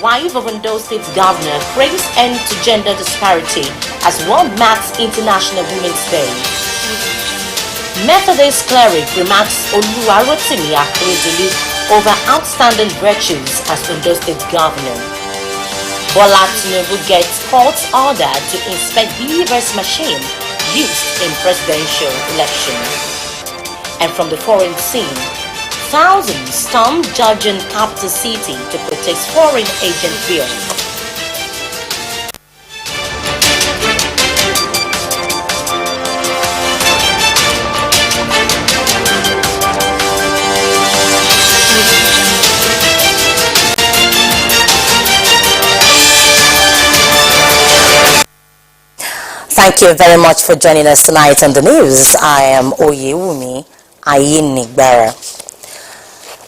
wife of Ondo State Governor, brings end to gender disparity as World marks International Women's Day. Methodist cleric remarks Oyewumi Ayenigbara over outstanding virtues as Ondo State Governor. Bola Tinubu gets court order to inspect Beaver's machine used in presidential election. And from the foreign scene, thousands stormed Georgian capital city to protest foreign agent bill. Thank you very much for joining us tonight on the news. I am Oyewumi Ayenigbara.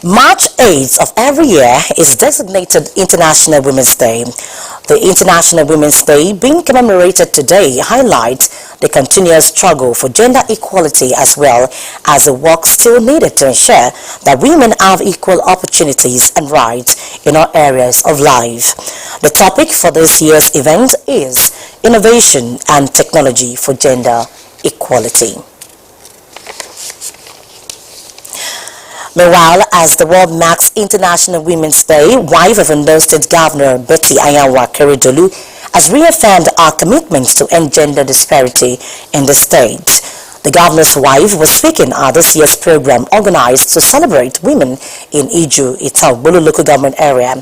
March 8th of every year is designated International Women's Day. The International Women's Day being commemorated today highlights the continuous struggle for gender equality as well as the work still needed to ensure that women have equal opportunities and rights in all areas of life. The topic for this year's event is Innovation and Technology for Gender Equality. Meanwhile, as the world marks International Women's Day, wife of Ondo State Governor Betty Anyanwu has reaffirmed our commitment to end gender disparity in the state. The governor's wife was speaking at this year's program organized to celebrate women in Iju, Itagbolu local government area.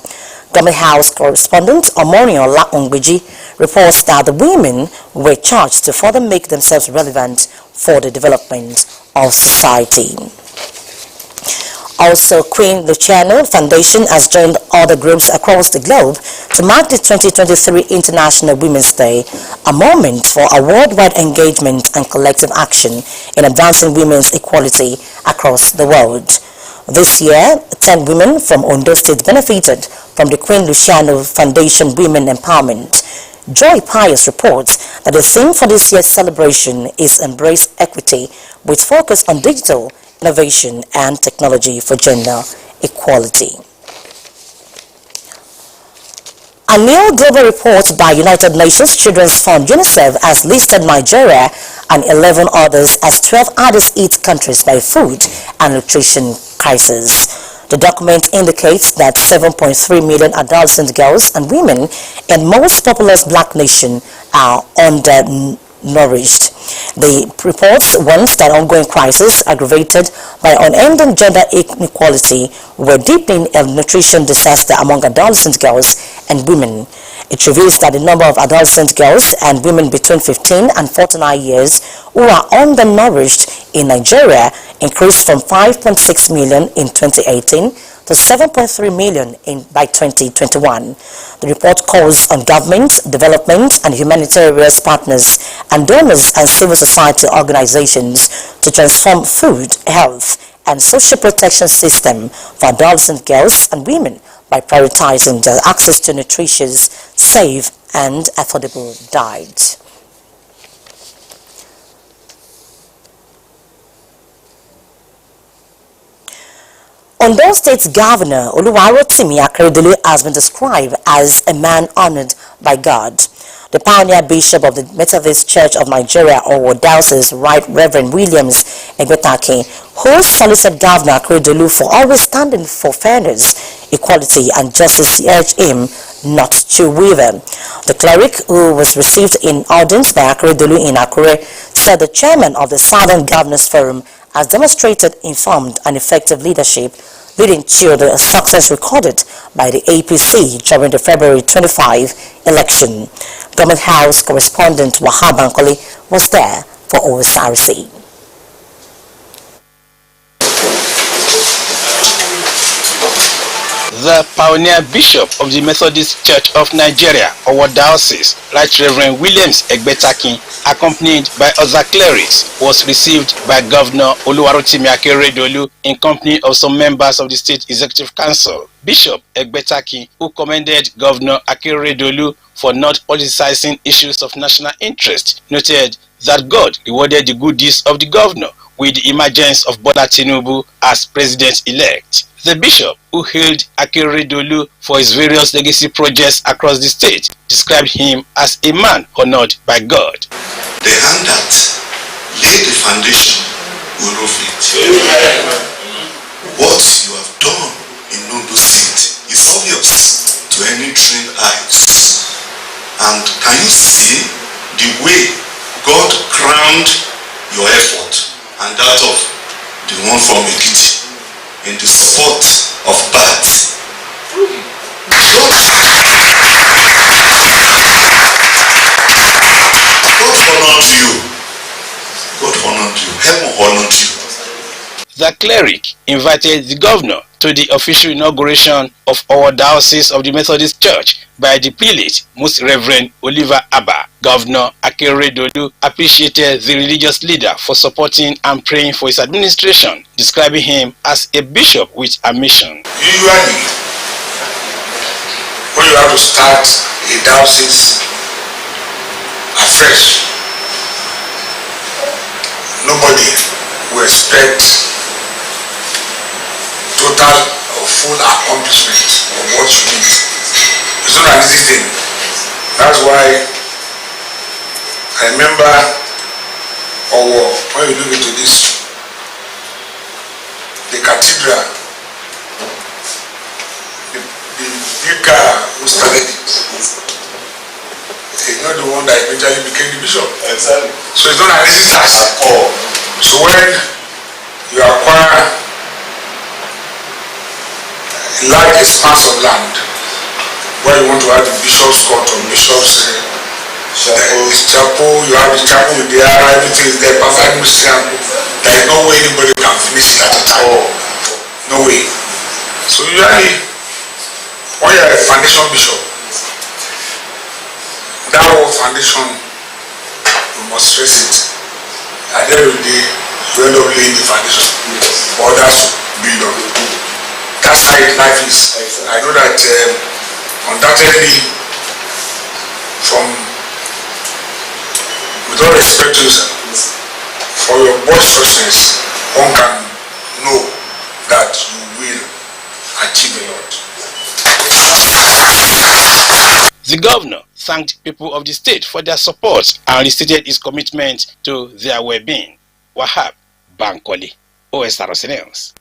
Government House correspondent Omoniola Ongbeji reports that the women were charged to further make themselves relevant for the development of society. Also, Queen Luciano Foundation has joined other groups across the globe to mark the 2023 International Women's Day, a moment for a worldwide engagement and collective action in advancing women's equality across the world. This year, 10 women from Ondo State benefited from the Queen Luciano Foundation Women Empowerment. Joy Pius reports that the theme for this year's celebration is Embrace Equity, with focus on digital innovation and technology for gender equality. A new global report by United Nations Children's Fund UNICEF has listed Nigeria and 11 others as 12 hardest hit countries by food and nutrition crisis. The document indicates that 7.3 million adolescent girls and women in most populous black nation are undernourished. The report warns that ongoing crises aggravated by unending gender inequality were deepening a nutrition disaster among adolescent girls and women. It reveals that the number of adolescent girls and women between 15 and 49 years who are undernourished in Nigeria increased from 5.6 million in 2018 to 7.3 million by 2021. The report calls on governments, development and humanitarian partners and donors and civil society organizations to transform food, health and social protection system for adolescent girls and women by prioritizing their access to nutritious, safe and affordable diet. Ondo State's Governor Oyewumi Ayenigbara has been described as a man honored by God. The pioneer bishop of the Methodist Church of Nigeria, or Diocese, Right Reverend Williams Egbetaki, who solicited Governor Ayenigbara for always standing for fairness, equality and justice, urged him not to waver. The cleric, who was received in audience by Ayenigbara in Akure, said the chairman of the Southern Governors Forum has demonstrated informed and effective leadership, leading to the success recorded by the APC during the February 25 election. Government House correspondent Wahab Ankoli was there for Osrc. The pioneer bishop of the Methodist Church of Nigeria, or Diocese, Right Reverend Williams Egbetaki, accompanied by other clerics, was received by Governor Oyewumi Ayenigbara in company of some members of the State Executive Council. Bishop Egbetaki, who commended Governor Ayenigbara for not politicizing issues of national interest, noted that God rewarded the good deeds of the governor with the emergence of Bola Tinubu as president-elect. The bishop, who hailed Akeredolu for his various legacy projects across the state, described him as a man honored by God. The hand that laid the foundation will roof it. What you have done in Ondo State is obvious to any trained eyes. And can you see the way God crowned your effort and that of the one from Ekiti in the spot of birth? God honored you. God honored you. Heaven honored you. The cleric invited the governor to the official inauguration of our Diocese of the Methodist Church by the prelate, Most Reverend Oliver Abba. Governor Akeredolu appreciated the religious leader for supporting and praying for his administration, describing him as a bishop with a mission. Usually, when you have to start a diocese afresh, nobody will expect total or full accomplishment of what you need. It's not an easy thing. That's why I remember when you look into this, the cathedral, the vicar who started it, he's not the one that eventually became the bishop. Exactly. So it's not an easy task at all. So when you acquire a large expanse of land where you want to have the bishop's court or bishop's chapel, you have the chapel with the ara, everything is there, perfect mystery. There is no way anybody can finish it at a time. No way. So usually, when you are a foundation bishop, that whole foundation, you must stress it. At the end of the day, you end up laying the foundation for others to build on. That's how life is. I know that undoubtedly, with all respect to you, sir, for your bold success, one can know that you will achieve a lot. The governor thanked people of the state for their support and restated his commitment to their well-being. Wahab Bankole, Osrc News.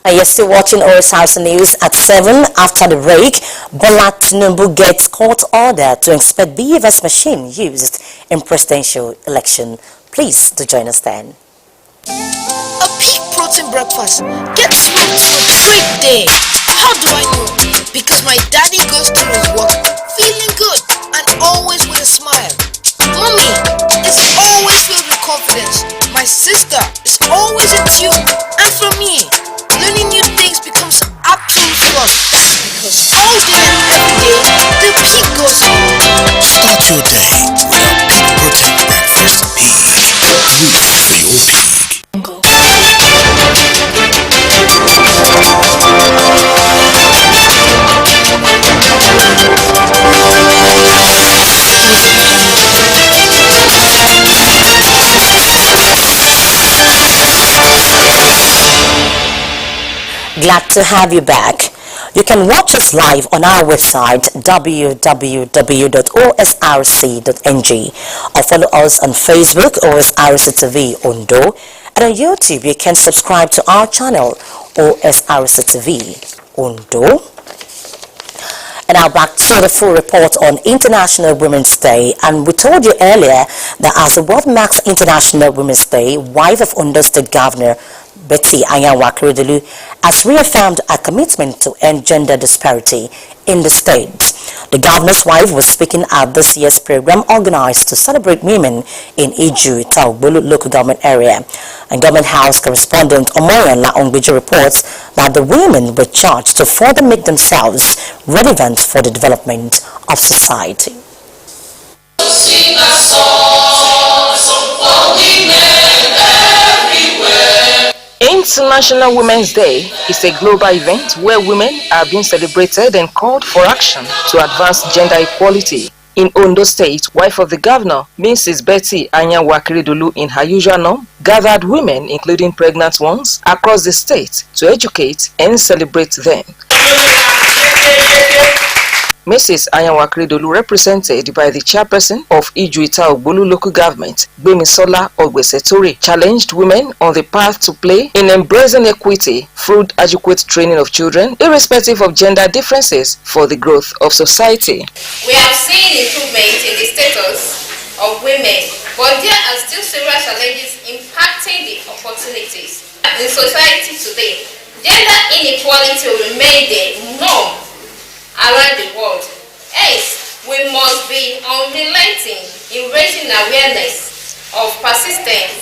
You're still watching Osrc News at 7. After the break, Bola Tinubu gets court order to inspect BVS machine used in presidential election. Please do join us then. A peak protein breakfast gets me to a great day. How do I know? Because my daddy goes to his work feeling good and always with a smile. Mommy is always filled with confidence. My sister is always in tune. And for me, learning new things becomes absolute fun. Because all day and every day, the peak goes on. Start your day with a peak protein breakfast. Peak. Root for your peak. Glad to have you back. You can watch us live on our website www.osrc.ng or follow us on Facebook OSRC TV Ondo, and on YouTube you can subscribe to our channel OSRC TV Ondo. And now back to the full report on International Women's Day. And we told you earlier that as the world marks International Women's Day, wife of Ondo State Governor Betty Akeredolu has reaffirmed a commitment to end gender disparity in the state. The governor's wife was speaking at this year's program organized to celebrate women in Iju, Taubulu local government area. And Government House correspondent Omoyan Laongbiji reports that the women were charged to further make themselves relevant for the development of society. Sing a song for women everywhere. International Women's Day is a global event where women are being celebrated and called for action to advance gender equality. In Ondo State, wife of the governor, Mrs. Betty Ayenigbara, in her usual norm, gathered women, including pregnant ones, across the state to educate and celebrate them. Mrs. Ayenigbara, represented by the chairperson of Ijuita Ogbolu local government, Gbemisola Ogbesetore, challenged women on the path to play in embracing equity through adequate training of children, irrespective of gender differences, for the growth of society. We have seen improvement in the status of women, but there are still several challenges impacting the opportunities in society today. Gender inequality will remain the norm around the world. Hence, we must be unrelenting in raising awareness of persistent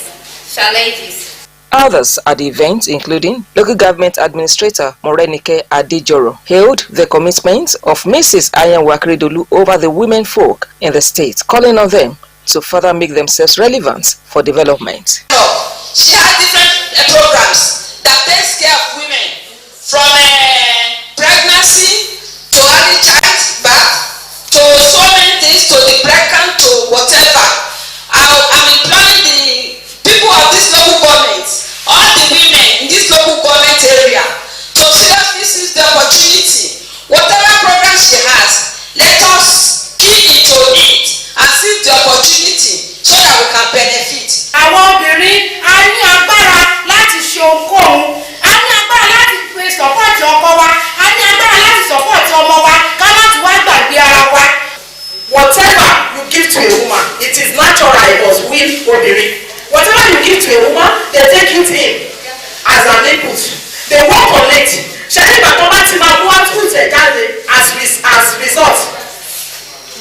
challenges. Others at the event, including Local Government Administrator Morenike Adejoro, hailed the commitment of Mrs. Ayenigbara over the women folk in the state, calling on them to further make themselves relevant for development. She has different programs that takes care of women from pregnancy to early childbirth to so many things, to the pregnant, to whatever. I'm employing the people of this local government, all the women in this local government area, to seriously seize the opportunity. Whatever program she has, let us key into it and seize the opportunity so that we can benefit. Àwọn obìnrin a ní agbára láti ṣe ohunkóhun, a ní agbára láti pe sọ́pọ̀tì ọkọ wa, a ní agbára láti sọ́pọ̀tì ọmọ wa, ká láti wá gbàgbé ara wa. Whatever you give to a woman, it is natural it was will obìnrin. Whatever you give to a woman, they take it in as an input. They work on it. Ṣé nígbà tó bá ti máa mú output ẹ̀ jáde as result?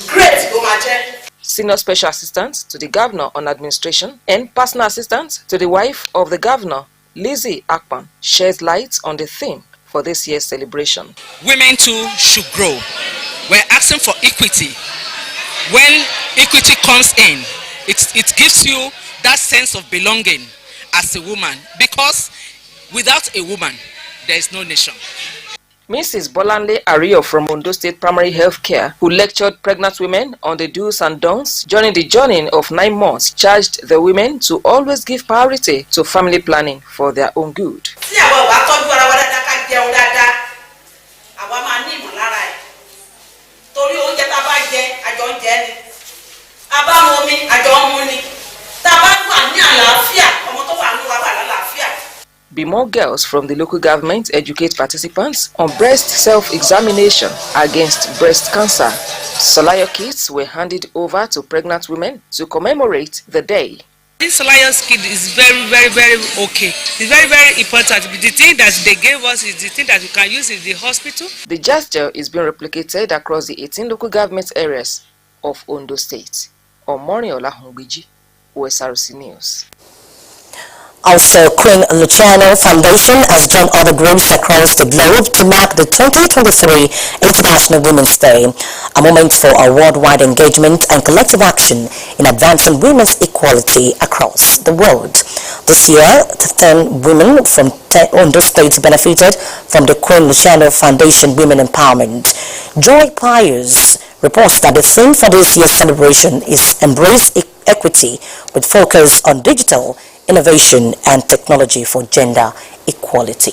Great ló máa jẹ́. Senior Special Assistant to the Governor on Administration and Personal Assistant to the wife of the Governor, Lizzie Akpan, sheds light on the theme for this year's celebration. Women too should grow. We're asking for equity. When equity comes in, it gives you that sense of belonging as a woman, because without a woman, there is no nation. Mrs. Bolanle Ario from Ondo State Primary Health Care, who lectured pregnant women on the do's and don'ts during the journey of 9 months, charged the women to always give priority to family planning for their own good. Be more girls from the local government educate participants on breast self-examination against breast cancer. Salayo kits were handed over to pregnant women to commemorate the day. This Salayo kit is very okay. It's very important. The thing that they gave us is the thing that we can use in the hospital. The gesture is being replicated across the 18 local government areas of Ondo State. Omoriola Hungbiji, Osrc News. Also, Queen Luciano Foundation has joined other groups across the globe to mark the 2023 International Women's Day, a moment for a worldwide engagement and collective action in advancing women's equality across the world. This year, 10 women from Ondo State benefited from the Queen Luciano Foundation Women Empowerment. Joy Pius reports that the theme for this year's celebration is Embrace Equity, with focus on digital innovation and technology for gender equality.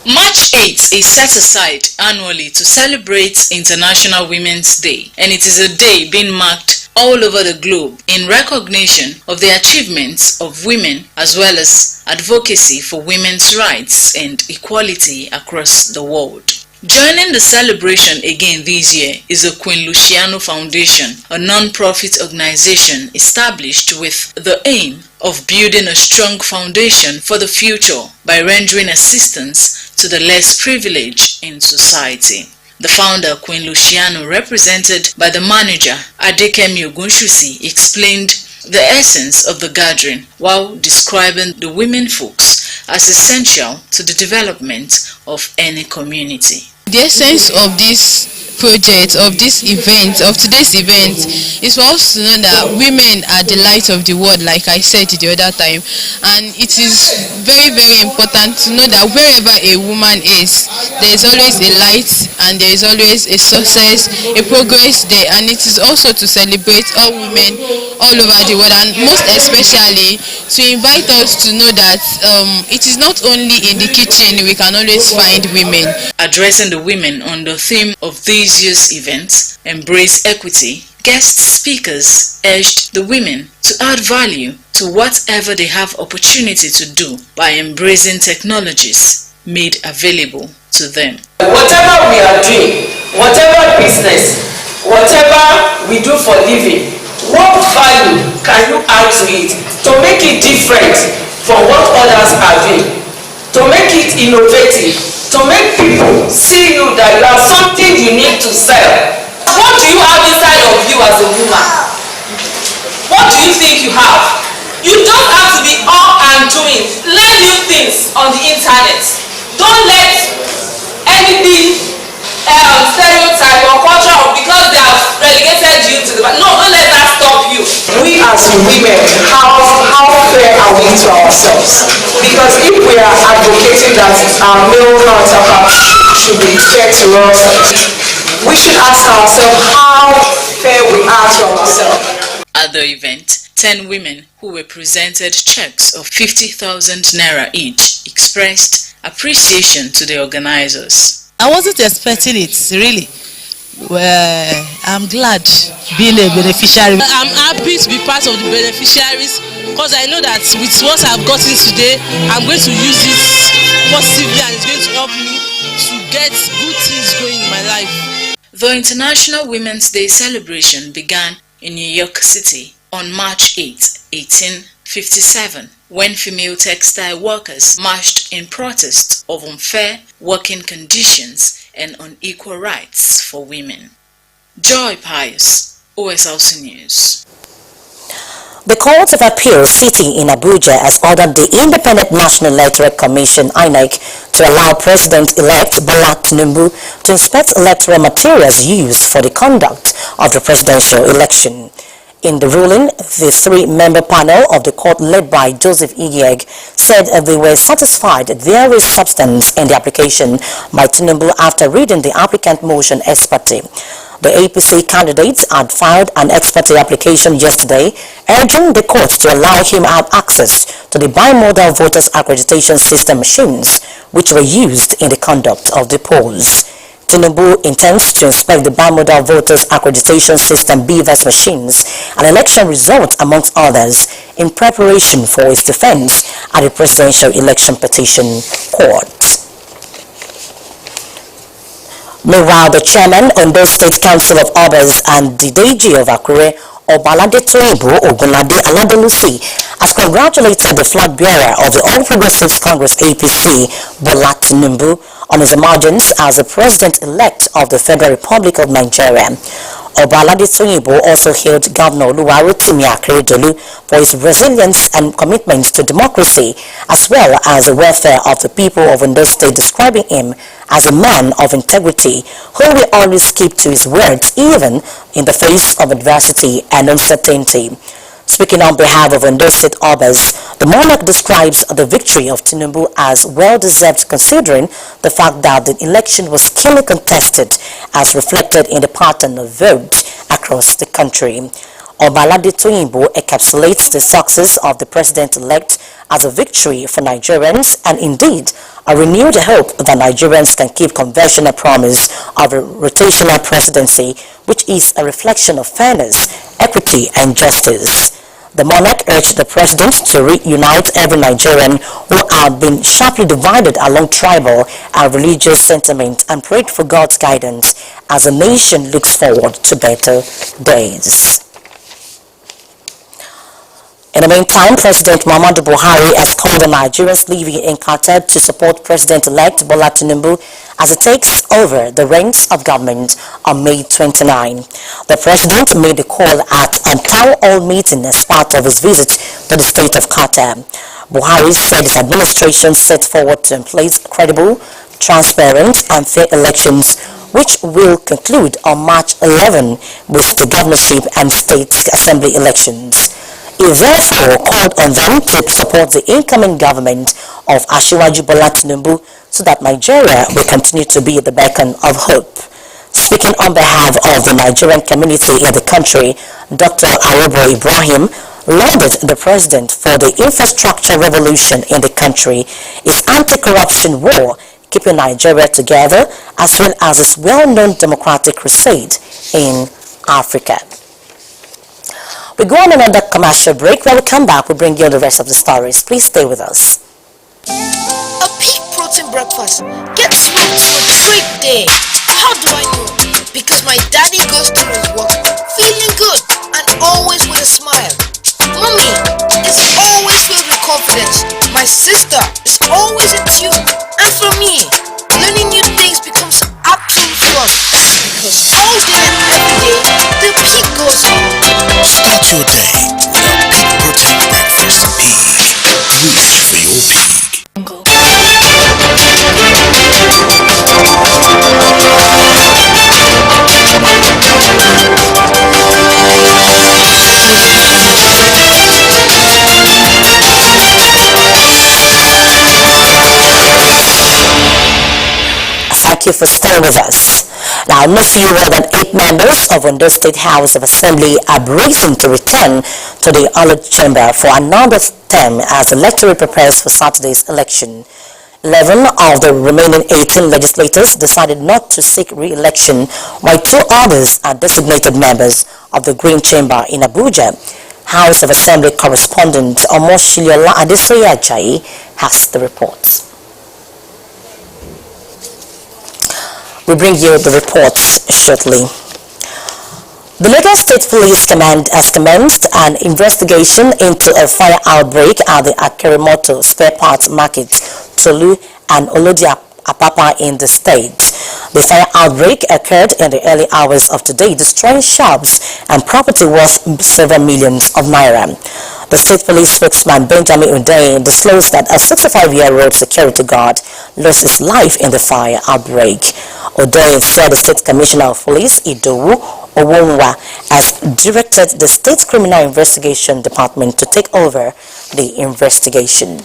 March 8th is set aside annually to celebrate International Women's Day, and it is a day being marked all over the globe in recognition of the achievements of women as well as advocacy for women's rights and equality across the world. Joining the celebration again this year is the Queen Luciano Foundation, a non-profit organization established with the aim of building a strong foundation for the future by rendering assistance to the less privileged in society. The founder, Queen Luciano, represented by the manager, Adekemi Ogunshusi, explained the essence of the gathering while describing the women folks as essential to the development of any community. The essence of this project of this event, of today's event, is for us to know that women are the light of the world, like I said the other time. And it is very, very important to know that wherever a woman is, there is always a light and there is always a success, a progress there. And it is also to celebrate all women all over the world, and most especially to invite us to know that it is not only in the kitchen we can always find women. Addressing the women on the theme of this year's event, Embrace Equity, guest speakers urged the women to add value to whatever they have opportunity to do by embracing technologies made available to them. Whatever we are doing, whatever business, whatever we do for living, what value can you add to it to make it different from what others are doing, to make it innovative, to make people see you that you have something unique to sell? What do you have inside of you as a woman? What do you think you have? You don't have to be all and doing. Learn new things on the internet. Don't let anything stereotype or culture, because they have relegated you to the back. No, don't let that stop you. We as women, how fair are we to ourselves? Because if we are advocating that our male counterparts should be fair to us, we should ask ourselves how fair we are to ourselves. At the event, 10 women who were presented checks of 50,000 naira each expressed appreciation to the organizers. I wasn't expecting it, really. Well, I'm glad being a beneficiary. I'm happy to be part of the beneficiaries because I know that with what I've gotten today, I'm going to use it positively and it's going to help me to get good things going in my life. The International Women's Day celebration began in New York City on March 8, 1857, when female textile workers marched in protest of unfair working conditions and unequal rights for women. Joy Pius, OSRC News. The Court of Appeal sitting in Abuja has ordered the Independent National Electoral Commission (INEC) to allow President-elect Bola Tinubu to inspect electoral materials used for the conduct of the presidential election. In the ruling, the three-member panel of the court led by Joseph Igieg said they were satisfied there is substance in the application by Tinubu after reading the applicant motion ex parte. The APC candidates had filed an ex parte application yesterday, urging the court to allow him have access to the bimodal voters accreditation system machines which were used in the conduct of the polls. Tinubu intends to inspect the bimodal voters accreditation system BVAS machines and election results, amongst others, in preparation for its defense at the Presidential Election Petition Court. Meanwhile, the chairman of the State Council of Obas and the Deji of Akure, Obalade Toyibo Ogunlade Aladelusi, has congratulated the flag bearer of the All Progressives Congress APC, Bola Tinubu, on his emergence as the president-elect of the Federal Republic of Nigeria. Obalade Toyibo also hailed Governor Oluwarotimi Akeredolu for his resilience and commitment to democracy, as well as the welfare of the people of Ondo State, describing him as a man of integrity who will always keep to his words even in the face of adversity and uncertainty. Speaking on behalf of Ondo State Obas, the monarch describes the victory of Tinubu as well-deserved, considering the fact that the election was keenly contested, as reflected in the pattern of votes across the country. Obalade Toyibo encapsulates the success of the president-elect as a victory for Nigerians and indeed a renewed hope that Nigerians can keep conventional promise of a rotational presidency, which is a reflection of fairness, equity and justice. The monarch urged the president to reunite every Nigerian who had been sharply divided along tribal and religious sentiment and prayed for God's guidance as the nation looks forward to better days. In the meantime, President Muhammadu Buhari has called on Nigerians living in Qatar to support President-elect Bola Tinubu as he takes over the reins of government on May 29. The president made the call at a town hall meeting as part of his visit to the state of Qatar. Buhari said his administration set forward to place credible, transparent and fair elections which will conclude on March 11 with the governorship and state assembly elections. He therefore called on them to support the incoming government of Asiwaju Bola Tinubu so that Nigeria will continue to be the beacon of hope. Speaking on behalf of the Nigerian community in the country, Dr. Oyewumi Ibrahim lauded the president for the infrastructure revolution in the country, its anti-corruption war, keeping Nigeria together, as well as its well-known democratic crusade in Africa. We go on another commercial break. When we come back, we'll bring you the rest of the stories. Please stay with us. A peak protein breakfast gets me through a great day. How do I know? Because my daddy goes to his work feeling good and always with a smile. Mommy is always filled with confidence. My sister is always in tune. And for me, learning new things becomes absolute fun. Because all day and every day, the peak goes on. Start your day with a peak protein breakfast. Peak. Reach for your peak. Thank you for staying with us. Now, no fewer than 8 members of Ondo State House of Assembly are bracing to return to the Honored Chamber for another term as the electorate prepares for Saturday's election. 11 of the remaining 18 legislators decided not to seek re-election, while 2 others are designated members of the Green Chamber in Abuja. House of Assembly correspondent Omoshiliola Adesoye Ajayi has the report. We bring you the reports shortly. The Lagos State Police Command has commenced an investigation into a fire outbreak at the Akerimoto Spare Parts Market, Tolu and Olodia Apapa in the state. The fire outbreak occurred in the early hours of today, destroying shops and property worth several millions of naira. The state police spokesman Benjamin Undain disclosed that a 65-year-old security guard lost his life in the fire outbreak. Undain said the State Commissioner of Police, Idowu Owonwa, has directed the State Criminal Investigation Department to take over the investigation.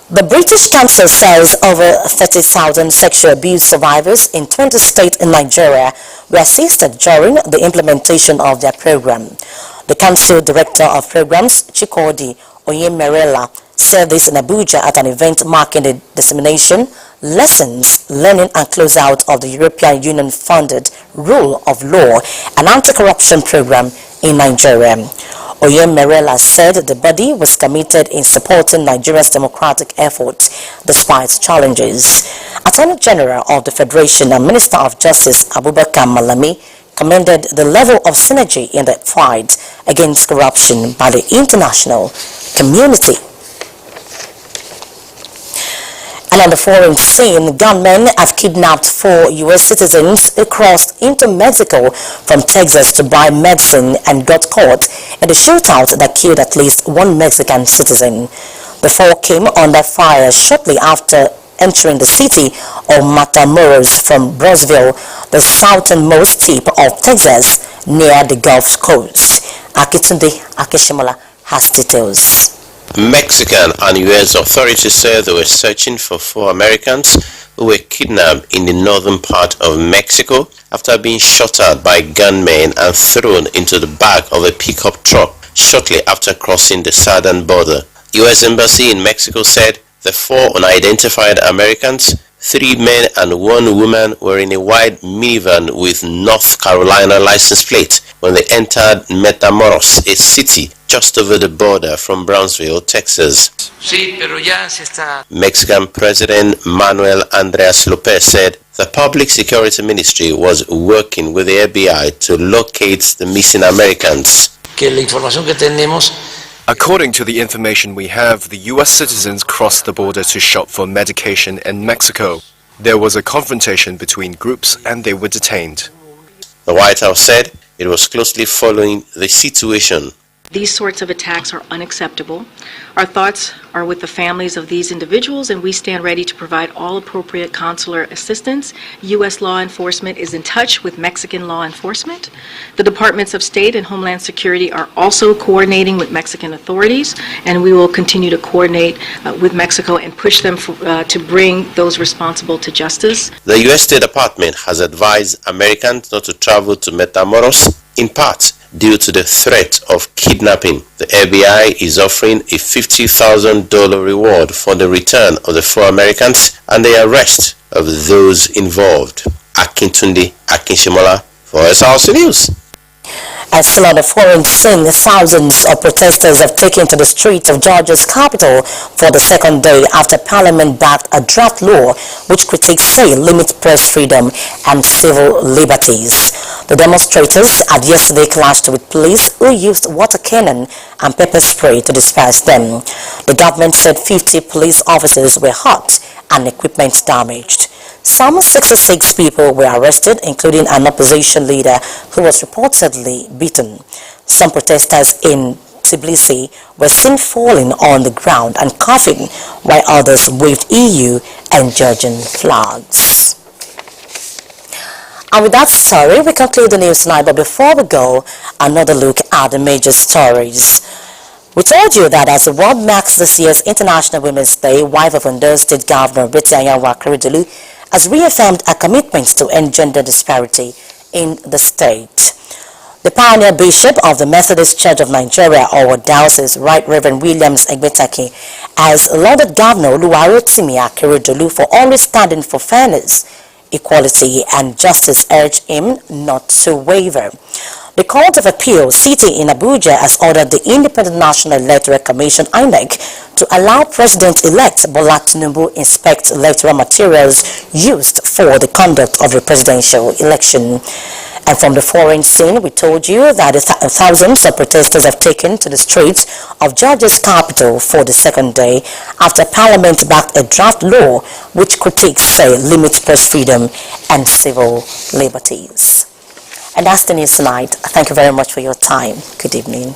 The British Council says over 30,000 sexual abuse survivors in 20 states in Nigeria were assisted during the implementation of their program. The Council Director of Programs, Chikodi Oyemere, said this in Abuja at an event marking the dissemination, lessons, learning and closeout of the European Union-funded Rule of Law and Anti-Corruption Program in Nigeria. Oyemere said the body was committed in supporting Nigeria's democratic efforts despite challenges. Attorney General of the Federation and Minister of Justice Abubakar Malami commended the level of synergy in the fight against corruption by the international community. And on the foreign scene, gunmen have kidnapped 4 U.S. citizens who crossed into Mexico from Texas to buy medicine and got caught in the shootout that killed at least 1 Mexican citizen. The 4 came under fire shortly after entering the city of Matamoros from Brownsville, the southernmost tip of Texas near the Gulf Coast. Akitunde Akishimola has details. Mexican and U.S. authorities said they were searching for 4 Americans who were kidnapped in the northern part of Mexico after being shot at by gunmen and thrown into the back of a pickup truck shortly after crossing the southern border. U.S. Embassy in Mexico said the 4 unidentified Americans, 3 men and 1 woman, were in a white minivan with North Carolina license plate when they entered Matamoros, a city just over the border from Brownsville, Texas. Mexican President Manuel Andres Lopez said the Public Security Ministry was working with the FBI to locate the missing Americans. According to the information we have, the U.S. citizens crossed the border to shop for medication in Mexico. There was a confrontation between groups and they were detained. The White House said it was closely following the situation. These sorts of attacks are unacceptable. Our thoughts are with the families of these individuals, and we stand ready to provide all appropriate consular assistance. U.S. law enforcement is in touch with Mexican law enforcement. The Departments of State and Homeland Security are also coordinating with Mexican authorities, and we will continue to coordinate with Mexico and push them to bring those responsible to justice. The U.S. State Department has advised Americans not to travel to Matamoros, in part due to the threat of kidnapping. The FBI is offering a $50,000 reward for the return of the 4 Americans and the arrest of those involved. Akintunde Akinshimola for SRC News. And still on the foreign scene, thousands of protesters have taken to the streets of Georgia's capital for the second day after Parliament backed a draft law which critics say limits press freedom and civil liberties. The demonstrators had yesterday clashed with police who used water cannon and pepper spray to disperse them. The government said 50 police officers were hurt and equipment damaged. Some 66 people were arrested, including an opposition leader who was reportedly beaten. Some protesters in Tbilisi were seen falling on the ground and coughing, while others waved EU and Georgian flags. And with that story, we conclude the news tonight. But before we go, another look at the major stories. We told you that as the world marks this year's International Women's Day, wife of Ondo State Governor Ayenigbara has reaffirmed a commitment to end gender disparity in the state. The pioneer bishop of the Methodist Church of Nigeria, or Diocese, Right Reverend Williams Egbetaki, has lauded Governor Oluwarotimi Akeredolu for always standing for fairness, equality and justice, urged him not to waver. The Court of Appeal sitting in Abuja has ordered the Independent National Electoral Commission (INEC) to allow President-elect Bola Tinubu inspect electoral materials used for the conduct of the presidential election. And from the foreign scene, we told you that thousands of protesters have taken to the streets of Georgia's capital for the second day after Parliament backed a draft law which critics say limits press freedom and civil liberties. And that's the news tonight. Thank you very much for your time. Good evening.